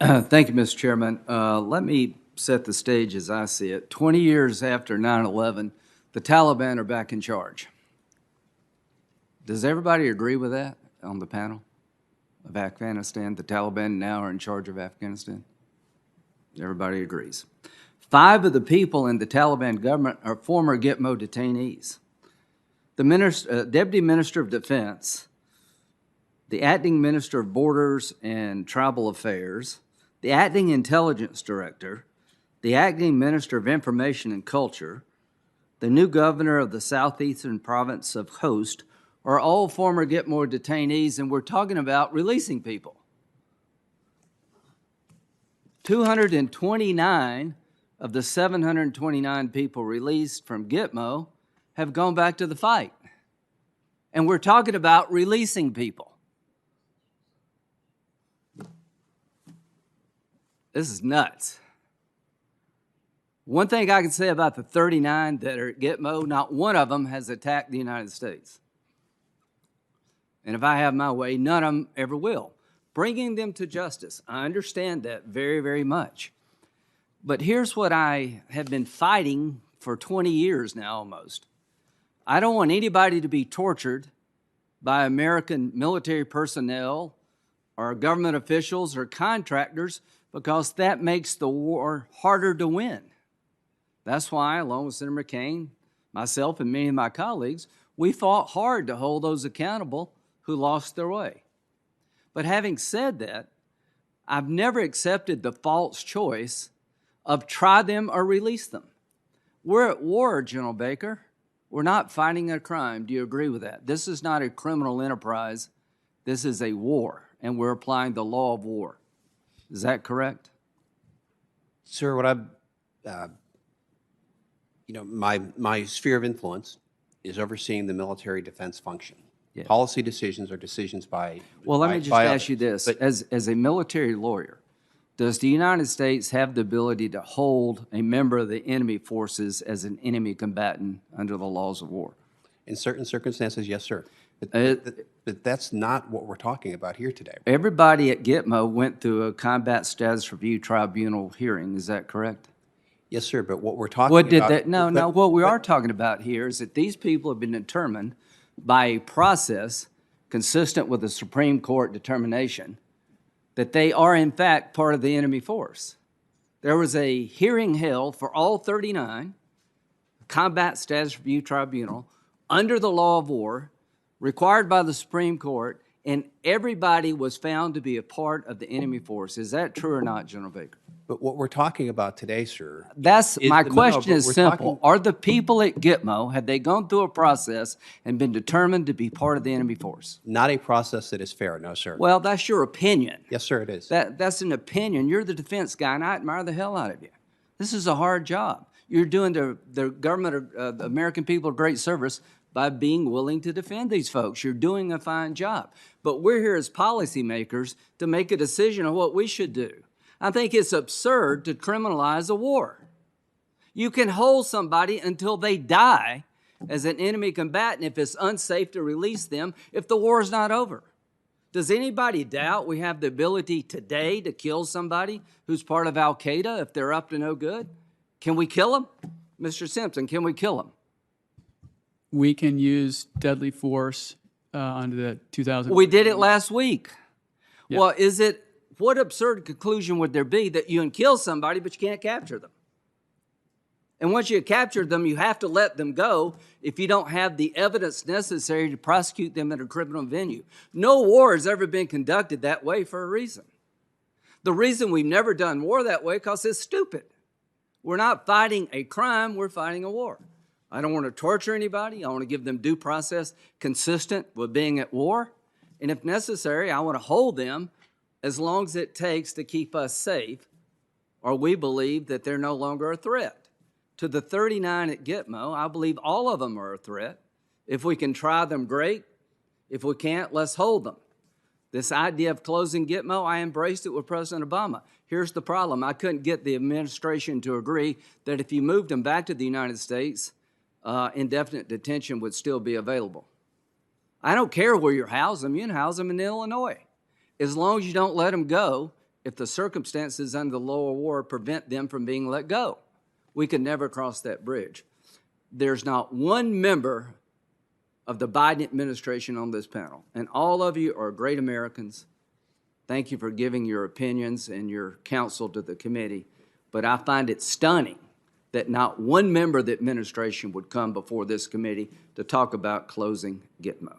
Thank you, Mr. Chairman. Let me set the stage as I see it. 20 years after 9/11, the Taliban are back in charge. Does everybody agree with that on the panel of Afghanistan? The Taliban now are in charge of Afghanistan? Everybody agrees. 5 of the people in the Taliban government are former Gitmo detainees. The Deputy Minister of Defense, the Acting Minister of Borders and Tribal Affairs, the Acting Intelligence Director, the Acting Minister of Information and Culture, the new governor of the southeastern province of Host are all former Gitmo detainees, and we're talking about releasing people. 229 of the 729 people released from Gitmo have gone back to the fight. And we're talking about releasing people. This is nuts. One thing I can say about the 39 that are at Gitmo, not one of them has attacked the United States. And if I have my way, none of them ever will. Bringing them to justice, I understand that very, very much. But here's what I have been fighting for 20 years now almost. I don't want anybody to be tortured by American military personnel or government officials or contractors because that makes the war harder to win. That's why, along with Senator McCain, myself, and many of my colleagues, we fought hard to hold those accountable who lost their way. But having said that, I've never accepted the false choice of try them or release them. We're at war, General Baker. We're not fighting a crime. Do you agree with that? This is not a criminal enterprise. This is a war, and we're applying the law of war. Is that correct? Sir, what my sphere of influence is overseeing the military defense function. Yeah. Policy decisions are decisions by Well, let me just ask you this. As a military lawyer, does the United States have the ability to hold a member of the enemy forces as an enemy combatant under the laws of war? In certain circumstances, yes, sir. But that's not what we're talking about here today. Everybody at Gitmo went through a combat status review tribunal hearing. Is that correct? Yes, sir, but what we're talking about... What we are talking about here is that these people have been determined by a process consistent with the Supreme Court determination that they are, in fact, part of the enemy force. There was a hearing held for all 39, combat status review tribunal, under the law of war, required by the Supreme Court, and everybody was found to be a part of the enemy force. Is that true or not, General Baker? But what we're talking about today, sir... My question is simple. Are the people at Gitmo, have they gone through a process and been determined to be part of the enemy force? Not a process that is fair, no, sir. Well, that's your opinion. Yes, sir, it is. That's an opinion. You're the defense guy, and I admire the hell out of you. This is a hard job. You're doing the government of the American people a great service by being willing to defend these folks. You're doing a fine job. But we're here as policymakers to make a decision on what we should do. I think it's absurd to criminalize a war. You can hold somebody until they die as an enemy combatant if it's unsafe to release them if the war is not over. Does anybody doubt we have the ability today to kill somebody who's part of Al-Qaeda if they're up to no good? Can we kill them? Mr. Simpson, can we kill them? We can use deadly force under the 2000. We did it last week. Yeah. Well, what absurd conclusion would there be that you can kill somebody but you can't capture them? And once you capture them, you have to let them go if you don't have the evidence necessary to prosecute them at a criminal venue. No war has ever been conducted that way for a reason. The reason we've never done war that way is because it's stupid. We're not fighting a crime, we're fighting a war. I don't want to torture anybody. I want to give them due process consistent with being at war. And if necessary, I want to hold them as long as it takes to keep us safe, or we believe that they're no longer a threat. To the 39 at Gitmo, I believe all of them are a threat. If we can try them, great. If we can't, let's hold them. This idea of closing Gitmo, I embraced it with President Obama. Here's the problem. I couldn't get the administration to agree that if you moved them back to the United States, indefinite detention would still be available. I don't care where you house them. You can house them in Illinois. As long as you don't let them go if the circumstances under the law of war prevent them from being let go. We could never cross that bridge. There's not one member of the Biden administration on this panel, and all of you are great Americans. Thank you for giving your opinions and your counsel to the committee, but I find it stunning that not one member of the administration would come before this committee to talk about closing Gitmo.